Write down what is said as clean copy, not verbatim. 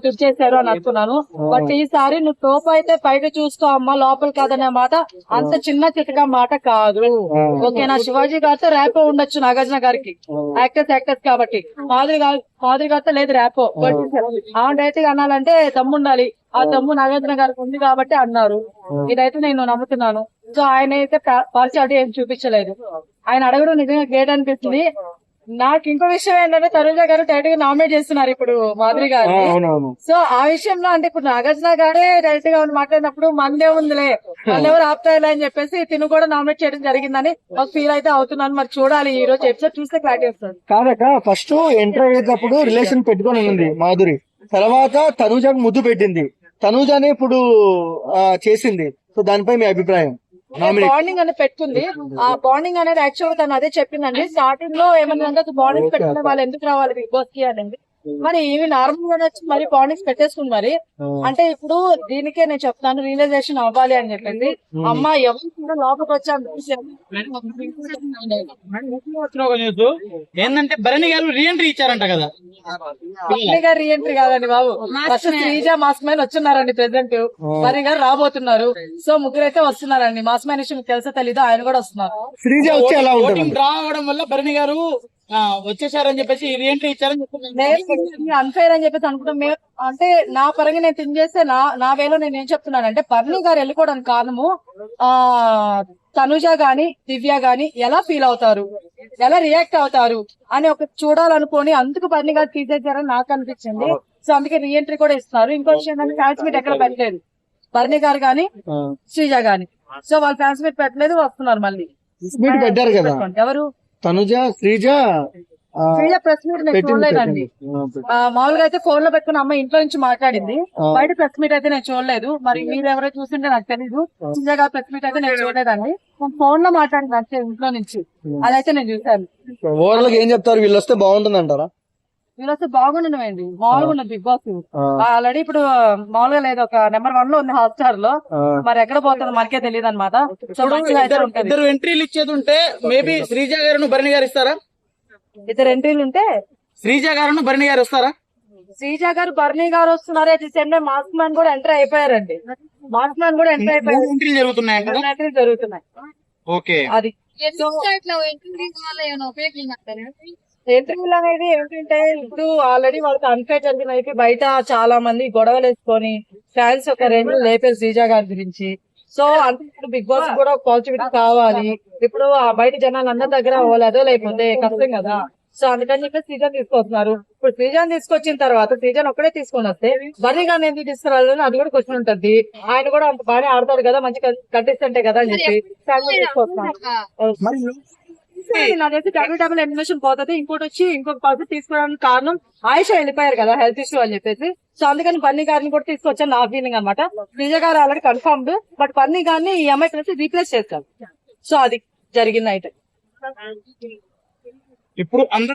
తుడిచేశారు అని అనుకున్నాను. బట్ ఈసారి నువ్వు తోపు అయితే బయట చూసుకో అమ్మ, లోపల కాదనే మాట అంత చిన్న చితక మాట కాదు. ఓకేనా? శివాజీ గారితో ర్యాపో ఉండొచ్చు నాగార్జున గారికి, యాక్టర్స్ కాబట్టి. మాధురి గారితో లేదు ర్యాపో. డైరెక్ట్ గా అనాలంటే దమ్ము ఉండాలి. ఆ దమ్ము నాగార్జున గారికి ఉంది కాబట్టి అన్నారు. ఇదైతే నేను నమ్ముతున్నాను. సో ఆయన అయితే పార్షియాలిటీ ఏం చూపించలేదు. ఆయన అడగడం నిజంగా గ్రేట్ అనిపిస్తుంది. నాకు ఇంకో విషయం ఏంటంటే తనుజ గారు డైరెక్ట్ గా నామినేట్ చేస్తున్నారు ఇప్పుడు మాధురి గారు. సో ఆ విషయంలో అంటే ఇప్పుడు నాగార్జున గారే డైరెక్ట్ గా మాట్లాడినప్పుడు మనదే ఉందిలే, వాళ్ళు ఎవరు ఆపుతాయిలే అని చెప్పేసి తిను కూడా నామినేట్ చేయడం జరిగిందని ఒక ఫీల్ అయితే అవుతున్నాను. మరి చూడాలి, ఈ రోజు ఎపిసోడ్ చూస్తే క్లారిటీ వస్తుంది. కాదక ఫస్ట్ ఎంటర్ అయ్యేటప్పుడు రిలేషన్ పెట్టుకొని ఉంది మాధురి, తర్వాత తనుజకు ముద్దు పెట్టింది, తనుజని ఇప్పుడు చేసింది. సో దానిపై మీ అభిప్రాయం? బాండింగ్ అనేది పెట్టుకుంది. ఆ బాండింగ్ అనేది యాక్చువల్ గా తను అదే చెప్పిందండి స్టార్టింగ్ లో. ఏమన్నా బాండింగ్ పెట్టుకునే వాళ్ళు ఎందుకు రావాలి బిగ్ బాస్ కి అనేది. మరి ఇవి నార్మల్ గా వచ్చి మరి బాండింగ్స్ పెట్టేసుకుంది. మరి అంటే ఇప్పుడు దీనికే నేను చెప్తాను, రియలైజేషన్ అవ్వాలి అని చెప్పేసి. అమ్మ ఎవరు కూడా లోపలికి వచ్చాను ఏంటంటే భరణి గారు రీఎంట్రీ ఇచ్చారంట కదా. భరణి గారు రీఎంట్రీ కాదండి బాబు, ఫస్ట్ శ్రీజ మాస్ మ్యాన్ వచ్చున్నారండి ప్రెసెంట్. భరణి గారు రాబోతున్నారు. సో ముగ్గురైతే వస్తున్నారండి. మాస్ మ్యాన్ విషయం తెలుసా తెలీదు, ఆయన కూడా వస్తున్నారు. శ్రీజ వచ్చి ఎలా ఉంటుంది? డ్రా అవడం వల్ల భరణి గారు వచ్చేసారని చెప్పేసి రీఎంట్రీ ఇచ్చారని చెప్తున్నాను. అన్ఫైర్ అని చెప్పేసి అనుకుంటాం. అంటే నా పరంగా నేను థింక్ చేస్తే నా వేలో నేను ఏం చెప్తున్నాను అంటే భరణి గారు వెళ్ళిపోవడానికి కారణము తనుజ గాని దివ్య గాని ఎలా ఫీల్ అవుతారు, ఎలా రియాక్ట్ అవుతారు అని ఒక చూడాలనుకోని అందుకు భరణి గారు తీసేసారని నాకు అనిపించింది. సో అందుకే రీఎంట్రీ కూడా ఇస్తున్నారు. ఇంకో విషయం ఏంటంటే ఫ్యాన్స్ మీట్ ఎక్కడ పెట్టలేదు భరణి గారు గాని శ్రీజ గాని. సో వాళ్ళు ఫ్యాన్స్ మీట్ పెట్టలేదు, వస్తున్నారు మళ్ళీ. పెట్టారు కదా ఎవరు? తనుజ, శ్రీజ ప్రెస్ మీట్ నేను చూడలేదండి. మామూలుగా అయితే ఫోన్ లో పెట్టుకుని అమ్మ ఇంట్లో నుంచి మాట్లాడింది. బయట ప్రెస్ మీట్ అయితే నేను చూడలేదు. మరి మీరు ఎవరో చూసింటే నాకు తెలీదు. శ్రీజగా ప్రెస్ మీట్ అయితే నేను చూడలేదండి. నేను ఫోన్ లో మాట్లాడింది అంతే ఇంట్లో నుంచి, అదైతే నేను చూసాను. ఓవరాల్ ఏం చెప్తారు? వీళ్ళు వస్తే బాగుంటుంది అంటారా? వీళ్ళు వస్తే బాగుండేది. మామూలుగా ఉన్నది బిగ్ బాస్. ఆల్రెడీ ఇప్పుడు మామూలుగా లేదు, ఒక నెంబర్ 1 లో ఉంది హాట్స్టార్ లో. మరి ఎక్కడ పోతుందో మనకే తెలియదు అనమాట. ఇద్దరు ఎంట్రీలు ఇచ్చేది ఉంటే మేబీ శ్రీజ గారు భరణి గారు ఇస్తారా? ఇద్దరు ఎంట్రీలు ఉంటే శ్రీజ గారు భరణి గారు వస్తారా? శ్రీజ గారు భరణి గారు వస్తున్నారు. At the same time mass man కూడా ఎంటర్ అయిపోయారండి. మాస్ మ్యాన్ కూడా ఎంటర్ అయిపోయారు. ఎంట్రీలు జరుగుతున్నాయి. ఓకే, అది ఎంట్రీలు అనేది ఏంటంటే ఇప్పుడు ఆల్రెడీ వాళ్ళకి అన్ఫేర్ జరిగిన బయట చాలా మంది గొడవలు వేసుకొని ఫ్యాన్స్ ఒక రేంజ్ లో లేపారు శ్రీజ గారి గురించి. సో అంటే ఇప్పుడు బిగ్ బాస్ కూడా పాజిటివిటీ కావాలి. ఇప్పుడు ఆ బయట జనాలు అందరి దగ్గర అవ్వలేదో లేకపోతే కష్టం కదా. సో అందుకని చెప్పి శ్రీజన్ తీసుకొస్తున్నారు. ఇప్పుడు శ్రీజన్ తీసుకొచ్చిన తర్వాత శ్రీజన్ ఒక్కడే తీసుకొని వస్తే భరణి గారిని ఎందుకు తీసుకురాలని అది కూడా క్వశ్చన్ ఉంటుంది. ఆయన కూడా అంత బాగానే ఆడతాడు కదా, మంచి కంటెస్టెంటే కదా అని చెప్పి తీసుకొస్తున్నారు. నాకైతే డబుల్ ఎలిమినేషన్ పోతుంది. ఇంకొక పర్సన్ తీసుకోవడానికి కారణం ఆయుష వెళ్ళిపోయారు కదా హెల్త్ ఇష్యూ అని చెప్పేసి. సో అందుకని బన్నీ గారిని కూడా తీసుకొచ్చాను నా ఫీలింగ్ అనమాట. శ్రీజ గారు ఆల్రెడీ కన్ఫర్మ్డ్, బట్ బన్నీ గారిని ఈ అమ్మాయి కలిసి రీప్లేస్ చేస్తారు. సో అది జరిగింది అయితే. ఇప్పుడు అందరూ